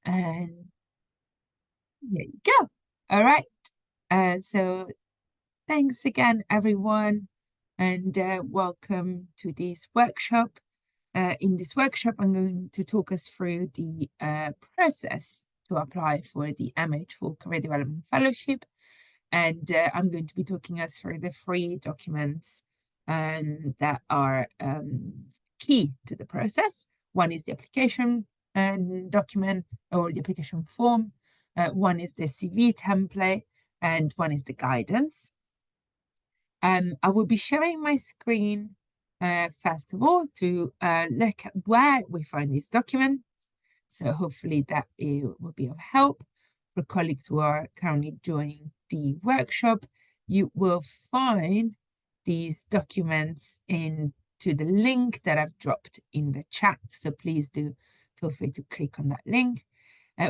And there you go. All right. So thanks again, everyone, and welcome to this workshop. In this workshop, I'm going to talk us through the process to apply for the MH4 Career Development Fellowship. And I'm going to be talking us through the 3 documents that are key to the process. One is the application document or the application form. One is the CV template, and one is the guidance. I will be sharing my screen first of all to look at where we find these documents. So hopefully that it will be of help for colleagues who are currently joining the workshop. You will find these documents into the link that I've dropped in the chat. So please do feel free to click on that link,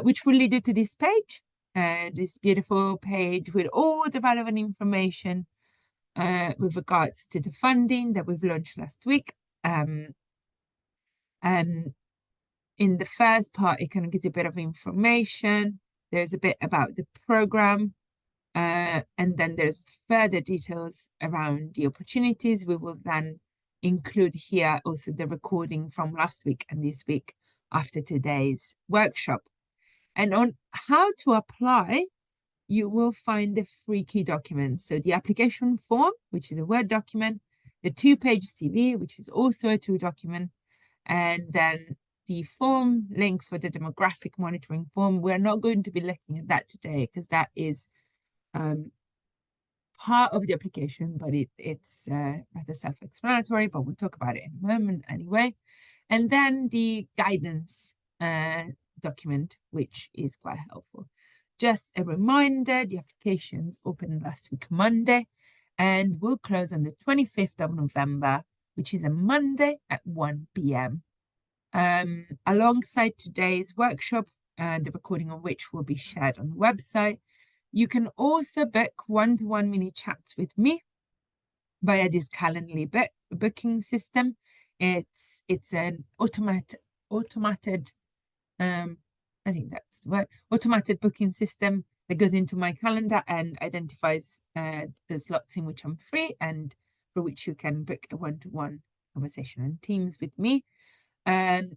which will lead you to this page, this beautiful page with all the relevant information with regards to the funding that we've launched last week. In the first part, it kind of gives you a bit of information. There's a bit about the program, and then there's further details around the opportunities. We will then include here also the recording from last week and this week after today's workshop. And on how to apply, you will find the 3 key documents. So the application form, which is a Word document, the 2-page CV, which is also a 2 document, and then the form link for the demographic monitoring form. We're not going to be looking at that today because that is part of the application, but it's rather self-explanatory, but we'll talk about it in a moment anyway. And then the guidance document, which is quite helpful. Just a reminder, the applications opened last week, Monday, and will close on the 25th of November, which is a Monday at 1 p.m. Alongside today's workshop, the recording of which will be shared on the website, you can also book one-to-one mini chats with me via this Calendly booking system. It's an automated I think that's the word, automated booking system that goes into my calendar and identifies the slots in which I'm free and for which you can book a one-to-one conversation on Teams with me.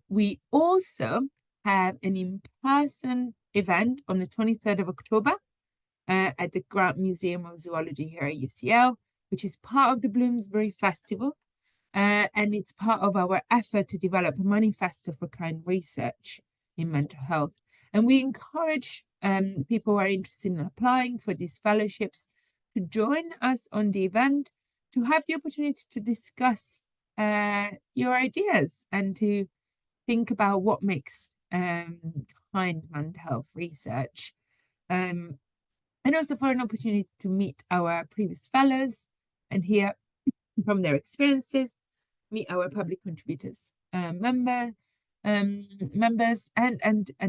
We also have an in-person event on the 23rd of October at the Grant Museum of Zoology here at UCL, which is part of the Bloomsbury Festival. And it's part of our effort to develop a manifesto for kind research in mental health. And we encourage people who are interested in applying for these fellowships to join us on the event, to have the opportunity to discuss your ideas and to think about what makes kind mental health research. And also for an opportunity to meet our previous fellows and hear from their experiences, meet our public contributors, members, and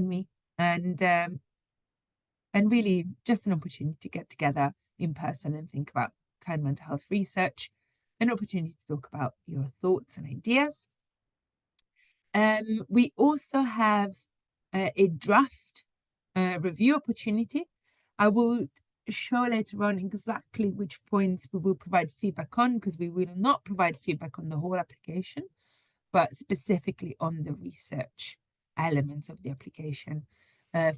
me, and really just an opportunity to get together in person and think about kind mental health research, an opportunity to talk about your thoughts and ideas. We also have a draft review opportunity. I will show later on exactly which points we will provide feedback on, because we will not provide feedback on the whole application, but specifically on the research elements of the application.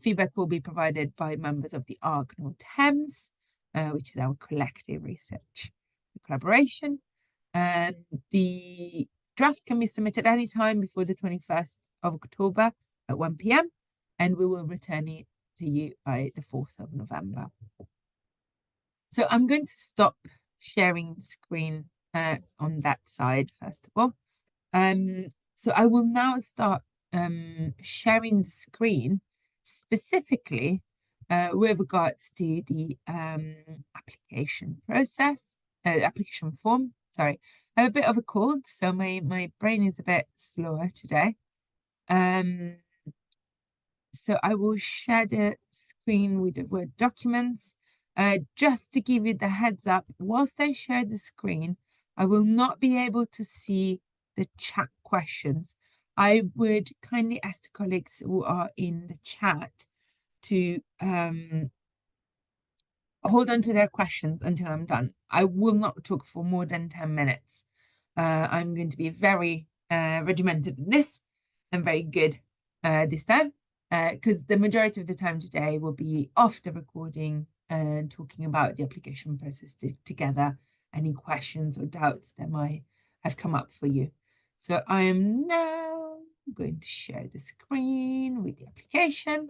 Feedback will be provided by members of the Argonauts Thames, which is our collective research collaboration. The draft can be submitted anytime before the 21st of October at 1 p.m. and we will return it to you by the 4th of November. So I'm going to stop sharing the screen on that side, first of all. So I will now start sharing the screen specifically with regards to the application process, application form. Sorry, I have a bit of a cold, so my brain is a bit slower today. So I will share the screen with the Word documents. Just to give you the heads up, whilst I share the screen, I will not be able to see the chat questions. I would kindly ask the colleagues who are in the chat to hold on to their questions until I'm done. I will not talk for more than 10 minutes. I'm going to be very regimented in this and very good this time, because the majority of the time today will be off the recording and talking about the application process together, any questions or doubts that might have come up for you. So I am now going to share the screen with the application.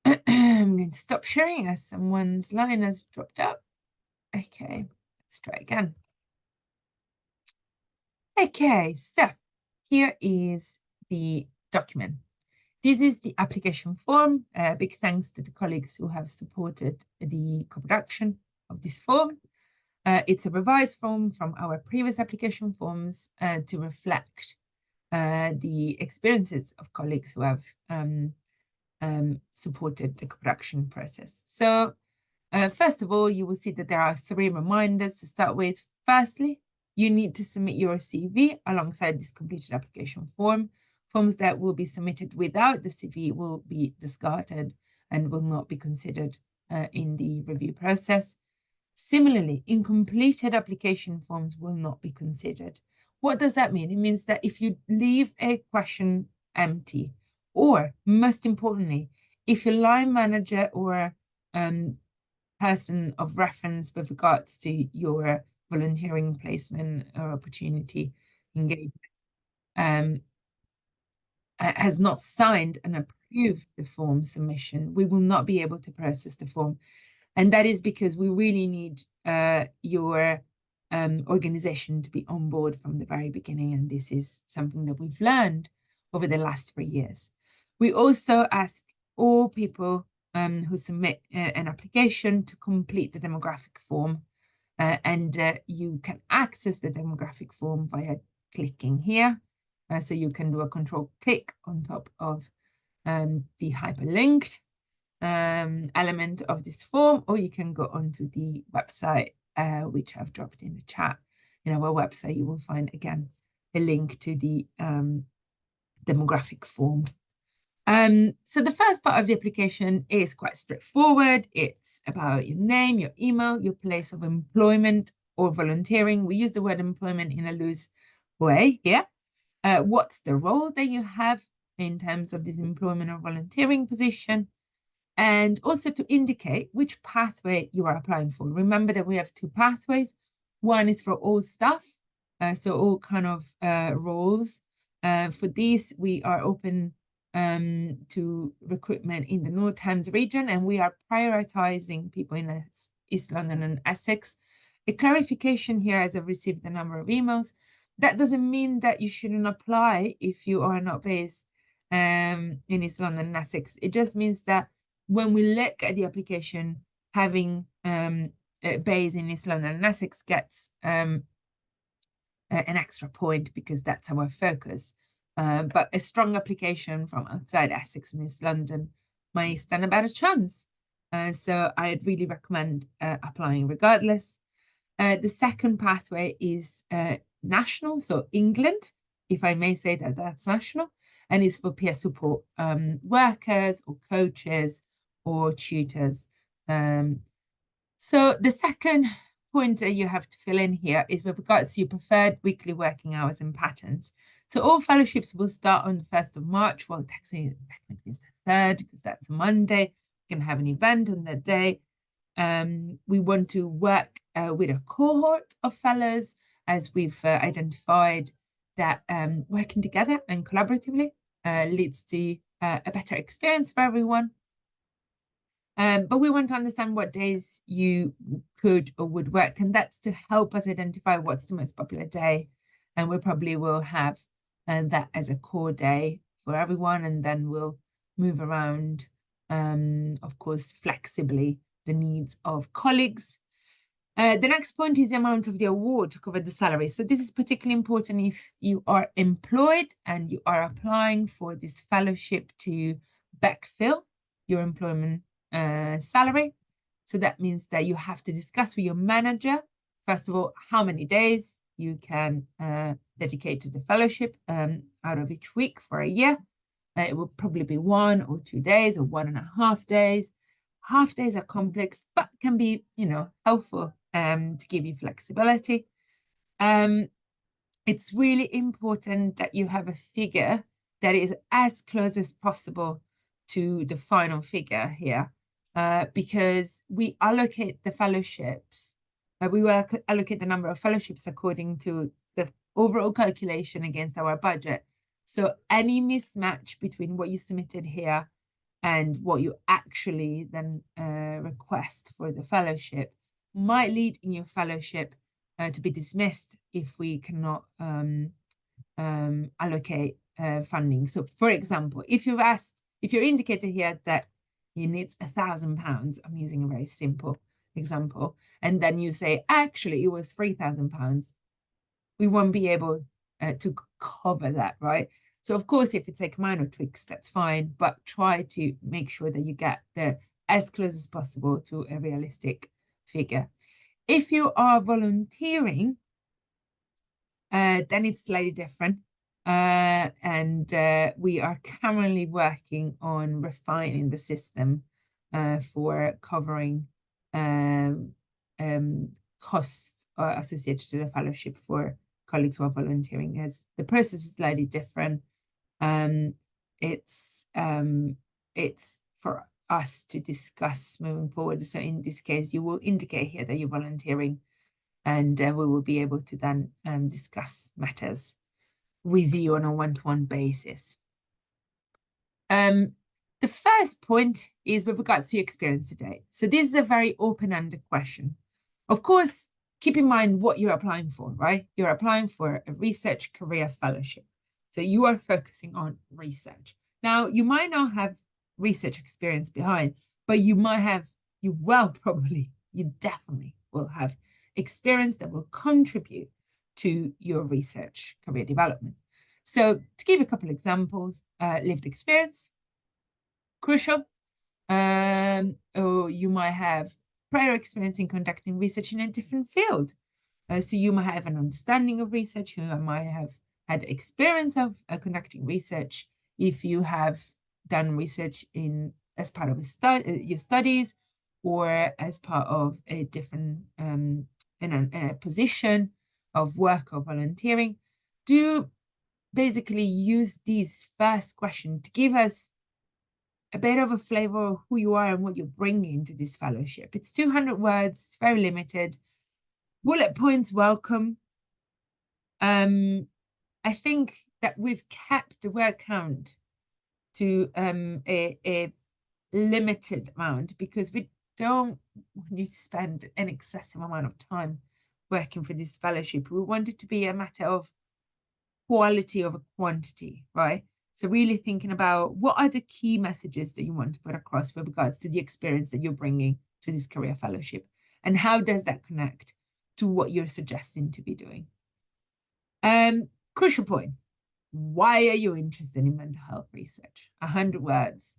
I'm going to stop sharing as someone's line has dropped out. Okay, let's try again. Okay, so here is the document. This is the application form. Big thanks to the colleagues who have supported the co-production of this form. It's a revised form from our previous application forms to reflect the experiences of colleagues who have supported the co-production process. So first of all, you will see that there are 3 reminders to start with. Firstly, you need to submit your CV alongside this completed application form. Forms that will be submitted without the CV will be discarded and will not be considered in the review process. Similarly, incompleted application forms will not be considered. What does that mean? It means that if you leave a question empty, or most importantly, if your line manager or person of reference with regards to your volunteering placement or opportunity engagement has not signed and approved the form submission, we will not be able to process the form. And that is because we really need your organization to be on board from the very beginning. And this is something that we've learned over the last 3 years. We also ask all people who submit an application to complete the demographic form. And you can access the demographic form via clicking here. So you can do a control click on top of the hyperlinked element of this form, or you can go onto the website, which I've dropped in the chat. In our website, you will find, again, a link to the demographic form. So the first part of the application is quite straightforward. It's about your name, your email, your place of employment or volunteering. We use the word employment in a loose way here. What's the role that you have in terms of this employment or volunteering position? And also to indicate which pathway you are applying for. Remember that we have 2 pathways. One is for all staff, so all kind of roles. For these, we are open to recruitment in the North Thames region, and we are prioritizing people in East London and Essex. A clarification here, as I've received a number of emails, that doesn't mean that you shouldn't apply if you are not based in East London and Essex. It just means that when we look at the application, having base in East London and Essex gets an extra point because that's our focus. But a strong application from outside Essex and East London might stand a better chance. So I'd really recommend applying regardless. The second pathway is national, so England, if I may say that that's national, and is for peer support workers or coaches or tutors. So the second point that you have to fill in here is with regards to your preferred weekly working hours and patterns. So all fellowships will start on the 1st of March. Well, technically it's the 3rd because that's a Monday. We're going to have an event on that day. We want to work with a cohort of fellows, as we've identified that working together and collaboratively leads to a better experience for everyone. But we want to understand what days you could or would work, and that's to help us identify what's the most popular day. And we probably will have that as a core day for everyone, and then we'll move around, of course, flexibly the needs of colleagues. The next point is the amount of the award to cover the salary. So this is particularly important if you are employed and you are applying for this fellowship to backfill your employment salary. So that means that you have to discuss with your manager, first of all, how many days you can dedicate to the fellowship out of each week for a year. It will probably be 1 or 2 days or 1.5 days. Half days are complex, but can be, helpful to give you flexibility. It's really important that you have a figure that is as close as possible to the final figure here, because we allocate the fellowships, we will allocate the number of fellowships according to the overall calculation against our budget. So any mismatch between what you submitted here and what you actually then request for the fellowship might lead in your fellowship to be dismissed if we cannot allocate funding. So, for example, if you're indicated here that you need £1,000, I'm using a very simple example, and then you say, actually, it was £3,000, we won't be able to cover that, right? So, of course, if it's like minor tweaks, that's fine, but try to make sure that you get as close as possible to a realistic figure. If you are volunteering, then it's slightly different. And we are currently working on refining the system for covering costs associated to the fellowship for colleagues who are volunteering, as the process is slightly different. It's for us to discuss moving forward. So in this case, you will indicate here that you're volunteering, and we will be able to then discuss matters with you on a one-to-one basis. The first point is with regards to your experience today. So this is a very open-ended question. Of course, keep in mind what you're applying for, right? You're applying for a research career fellowship. So you are focusing on research. Now, you might not have research experience behind, but you definitely will have experience that will contribute to your research career development. So to give a couple of examples, lived experience, crucial. Or you might have prior experience in conducting research in a different field. So you might have an understanding of research, you might have had experience of conducting research if you have done research as part of your studies, or as part of a different in a position of work or volunteering. Do basically use these first questions to give us a bit of a flavor of who you are and what you're bringing to this fellowship. It's 200 words, it's very limited. Bullet points welcome. I think that we've kept the word count to a limited amount because we don't want you to spend an excessive amount of time working for this fellowship. We want it to be a matter of quality over quantity, right? So really thinking about what are the key messages that you want to put across with regards to the experience that you're bringing to this career fellowship, and how does that connect to what you're suggesting to be doing? Crucial point. Why are you interested in mental health research? 100 words.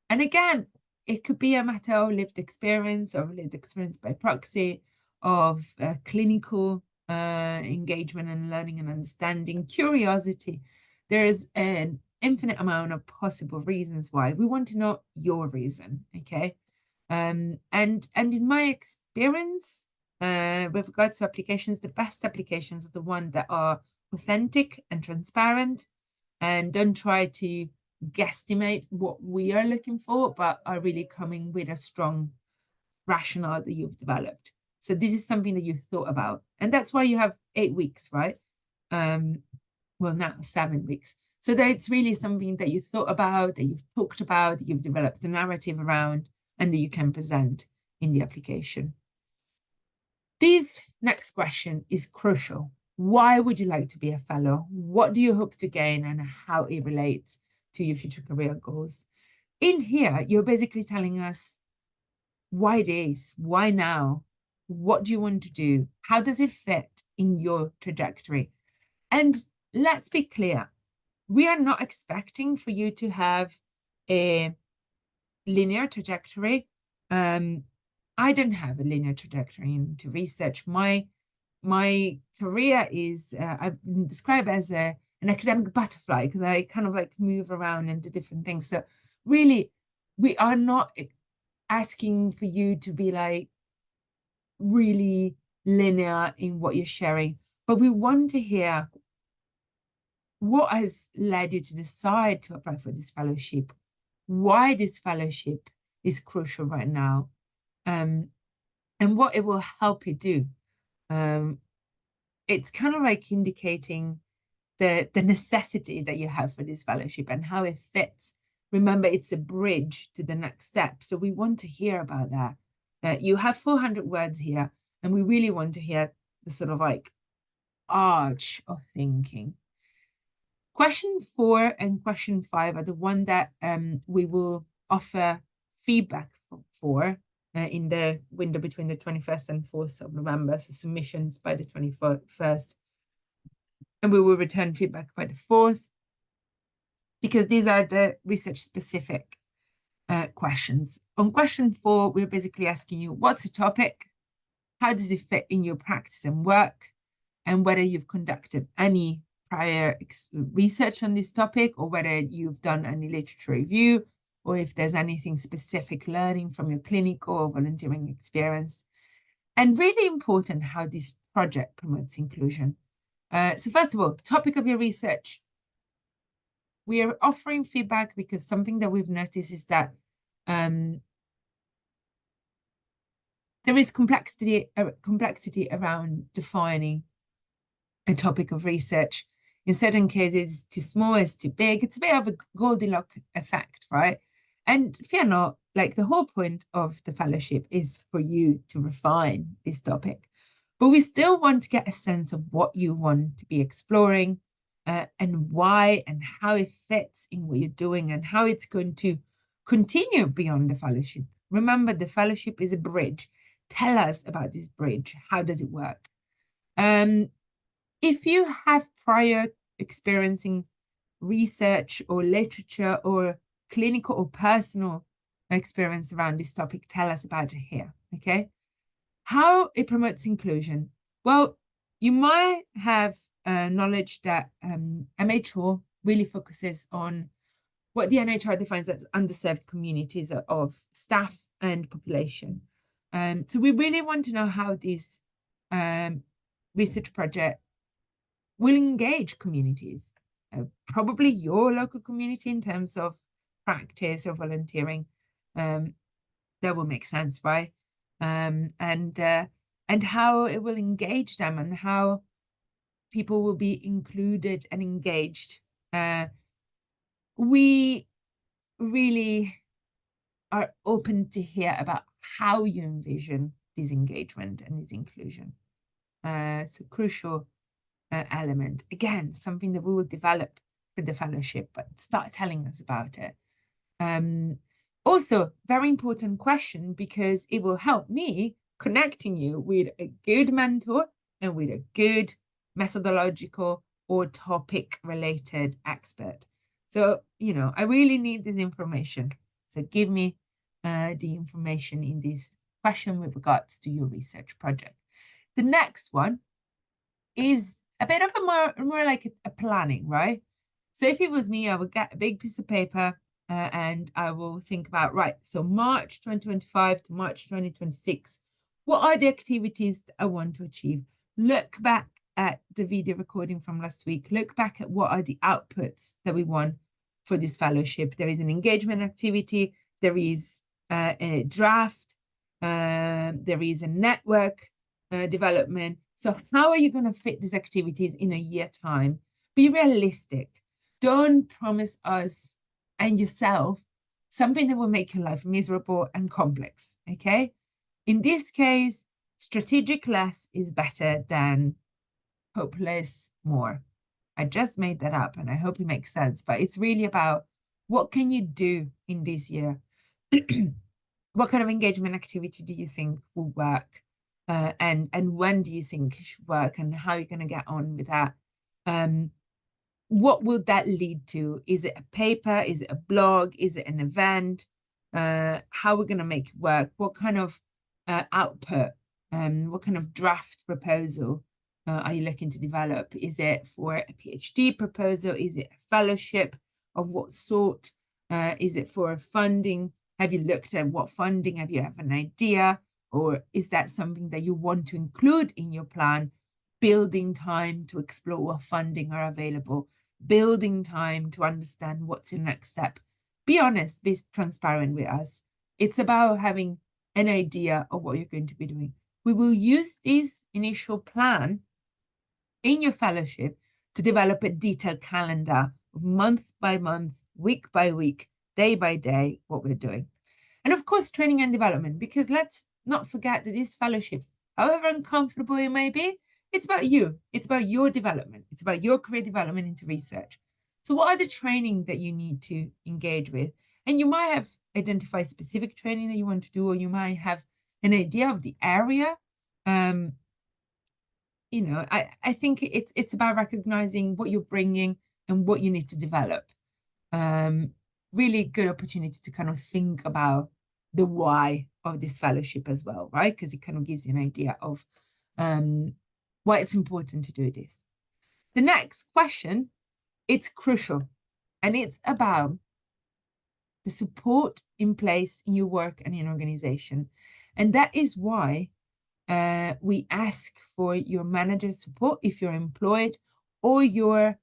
And again, it could be a matter of lived experience or lived experience by proxy, of clinical engagement and learning and understanding, curiosity. There's an infinite amount of possible reasons why. We want to know your reason, okay? And in my experience, with regards to applications, the best applications are the ones that are authentic and transparent, and don't try to guesstimate what we are looking for, but are really coming with a strong rationale that you've developed. So this is something that you thought about, and that's why you have 8 weeks, right? Well, now 7 weeks. So that it's really something that you thought about, that you've talked about, that you've developed a narrative around, and that you can present in the application. This next question is crucial. Why would you like to be a fellow? What do you hope to gain, and how it relates to your future career goals? In here, you're basically telling us why it is, why now, what do you want to do? How does it fit in your trajectory? And let's be clear, we are not expecting for you to have a linear trajectory. I don't have a linear trajectory into research. My my career is, I've been described as an academic butterfly because I kind of like move around and do different things. So really, we are not asking for you to be like really linear in what you're sharing, but we want to hear what has led you to decide to apply for this fellowship, why this fellowship is crucial right now, and what it will help you do. It's kind of like indicating the necessity that you have for this fellowship and how it fits. Remember, it's a bridge to the next step. So we want to hear about that. You have 400 words here, and we really want to hear the sort of like arch of thinking. Question 4 and question 5 are the one that we will offer feedback for in the window between the 21st and 4th of November, so submissions by the 21st. And we will return feedback by the 4th, because these are the research-specific questions. On question 4, we're basically asking you, what's the topic? How does it fit in your practice and work? And whether you've conducted any prior research on this topic, or whether you've done any literature review, or if there's anything specific learning from your clinical or volunteering experience. And really important, how this project promotes inclusion. So first of all, topic of your research. We are offering feedback because something that we've noticed is that there is complexity around defining a topic of research. In certain cases, too small, it's too big. It's a bit of a Goldilocks effect, right? And fear not, like the whole point of the fellowship is for you to refine this topic. But we still want to get a sense of what you want to be exploring, and why and how it fits in what you're doing and how it's going to continue beyond the fellowship. Remember, the fellowship is a bridge. Tell us about this bridge. How does it work? If you have prior experiencing research or literature or clinical or personal experience around this topic, tell us about it here, okay? How it promotes inclusion. Well, you might have knowledge that MHR really focuses on what the NHR defines as underserved communities of staff and population. So we really want to know how this research project will engage communities, probably your local community in terms of practice or volunteering. That will make sense, right? And how it will engage them and how people will be included and engaged. We really are open to hear about how you envision this engagement and this inclusion. So crucial element. Again, something that we will develop for the fellowship, but start telling us about it. Also, very important question, because it will help me connecting you with a good mentor and with a good methodological or topic related expert. So, you know, I really need this information. So give me the information in this question with regards to your research project. The next one is a bit of a more like a planning, right? So if it was me, I would get a big piece of paper and I will think about, right, so March 2025 to March 2026, what are the activities that I want to achieve? Look back at the video recording from last week. Look back at what are the outputs that we want for this fellowship. There is an engagement activity. There is a draft. There is a network development. So how are you going to fit these activities in a year time? Be realistic. Don't promise us and yourself something that will make your life miserable and complex, okay? In this case, strategic less is better than hopeless more. I just made that up and I hope it makes sense, but it's really about what can you do in this year? What kind of engagement activity do you think will work? And when do you think it should work, and how are you going to get on with that? What will that lead to? Is it a paper? Is it a blog? Is it an event? How are we going to make it work? What kind of output? What kind of draft proposal are you looking to develop? Is it for a PhD proposal? Is it a fellowship? Of what sort? Is it for funding? Have you looked at what funding? Have you have an idea? Or is that something that you want to include in your plan? Building time to explore what funding are available, building time to understand what's your next step. Be honest, be transparent with us. It's about having an idea of what you're going to be doing. We will use this initial plan in your fellowship to develop a detailed calendar of month by month, week by week, day by day, what we're doing. And of course, training and development, because let's not forget that this fellowship, however uncomfortable it may be, it's about you. It's about your development. It's about your career development into research. So what are the training that you need to engage with? And you might have identified specific training that you want to do, or you might have an idea of the area. You know, I think it's about recognizing what you're bringing and what you need to develop. Really good opportunity to kind of think about the why of this fellowship as well, right? Because it kind of gives you an idea of why it's important to do this. The next question, it's crucial, and it's about the support in place in your work and in organization. And that is why we ask for your manager's support if you're employed, or your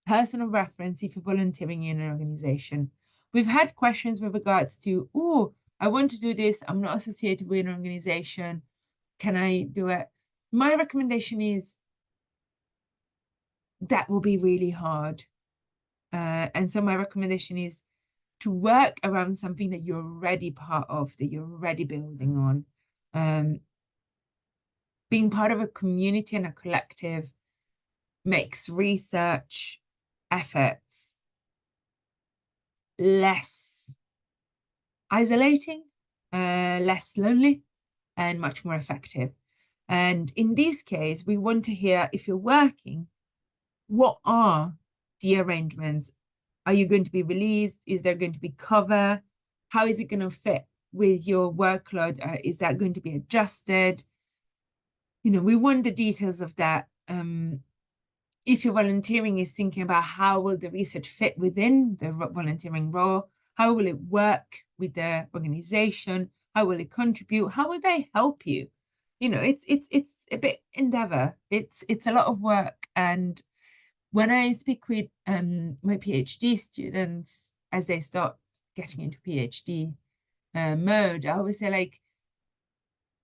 personal reference if you're volunteering in an organization. We've had questions with regards to, oh, I want to do this. I'm not associated with an organization. Can I do it? My recommendation is that will be really hard. And so my recommendation is to work around something that you're already part of, that you're already building on. Being part of a community and a collective makes research efforts less isolating, less lonely, and much more effective. And in this case, we want to hear, if you're working, what are the arrangements? Are you going to be released? Is there going to be cover? How is it going to fit with your workload? Is that going to be adjusted? You know, we want the details of that. If your volunteering is thinking about how will the research fit within the volunteering role, how will it work with the organization? How will it contribute? How will they help you? You know, it's a bit endeavor. It's a lot of work. And when I speak with my PhD students as they start getting into PhD mode, I always say, like,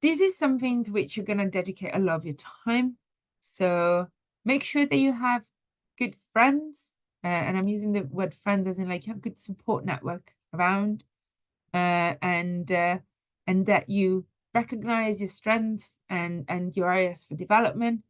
this is something to which you're going to dedicate a lot of your time. So make sure that you have good friends. And I'm using the word friends as in, like, you have a good support network around, and that you recognize your strengths and your areas for development,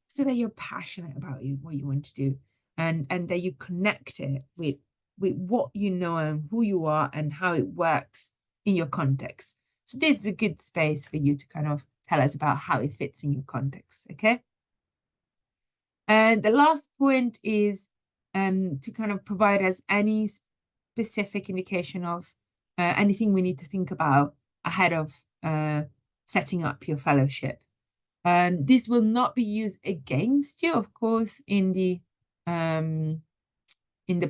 so that you're passionate about what you want to do, and that you connect it with what you know and who you are and how it works in your context. So this is a good space for you to kind of tell us about how it fits in your context, okay? And the last point is to kind of provide us any specific indication of anything we need to think about ahead of setting up your fellowship. This will not be used against you, of course, in the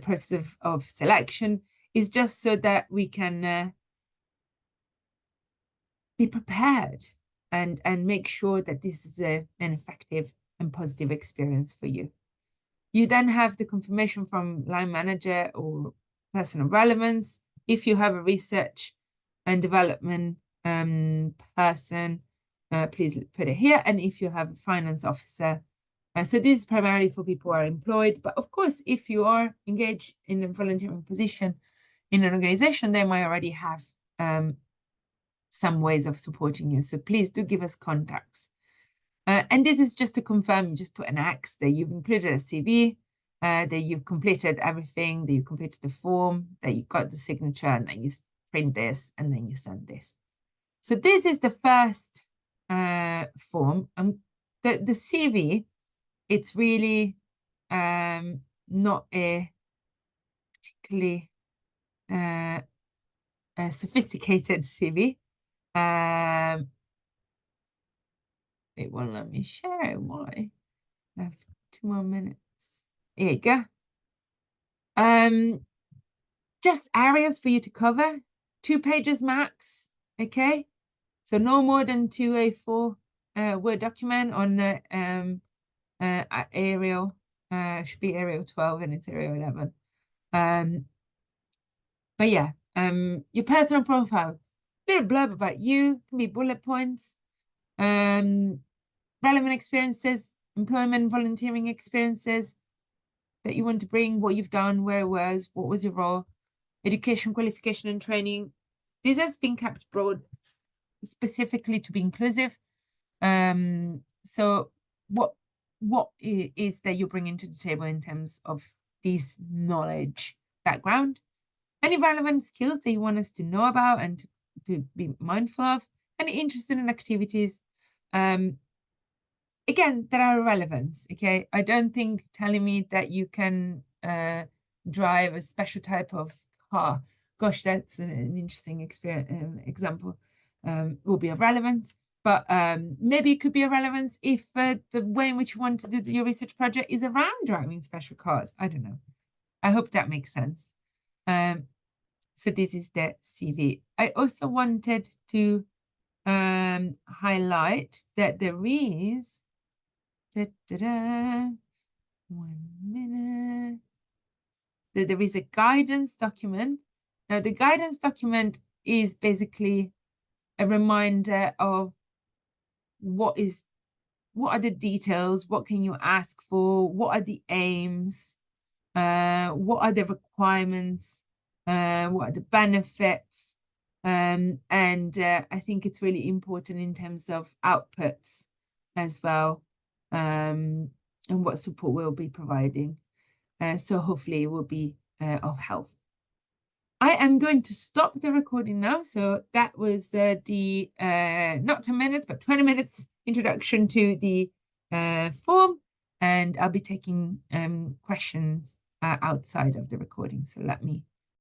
process of selection. It's just so that we can be prepared and make sure that this is an effective and positive experience for you. You then have the confirmation from line manager or person of relevance. If you have a research and development person, please put it here. And if you have a finance officer, so this is primarily for people who are employed. But of course, if you are engaged in a volunteering position in an organization, they might already have some ways of supporting you. So please do give us contacts. And this is just to confirm, you just put an X that you've included a CV, that you've completed everything, that you completed the form, that you got the signature, and then you print this, and then you send this. So this is the first form. The CV, it's really not a particularly a sophisticated CV. it won't let me share it. Why? I have 2 more minutes. Here you go. Just areas for you to cover, 2 pages max, okay? So no more than 2 A4 Word document on Arial. Should be Arial 12 and it's Arial 11. But yeah, your personal profile, little blurb about you, can be bullet points, relevant experiences, employment, volunteering experiences that you want to bring, what you've done, where it was, what was your role, education, qualification, and training. This has been kept broad specifically to be inclusive. So what is that you bring into the table in terms of this knowledge background? Any relevant skills that you want us to know about and to be mindful of? Any interested in activities? Again, there are relevance, okay? I don't think telling me that you can drive a special type of car, gosh, that's an interesting example, will be of relevance. But maybe it could be of relevance if the way in which you want to do your research project is around driving special cars. I don't know. I hope that makes sense. So this is the CV. I also wanted to highlight that there is 1 minute. That there is a guidance document. Now, the guidance document is basically a reminder of what are the details, what can you ask for, what are the aims, what are the requirements, what are the benefits, and I think it's really important in terms of outputs as well, and what support we'll be providing. So hopefully it will be of help. I am going to stop the recording now. So that was the not 10 minutes, but 20 minutes introduction to the form. And I'll be taking questions outside of the recording. So let me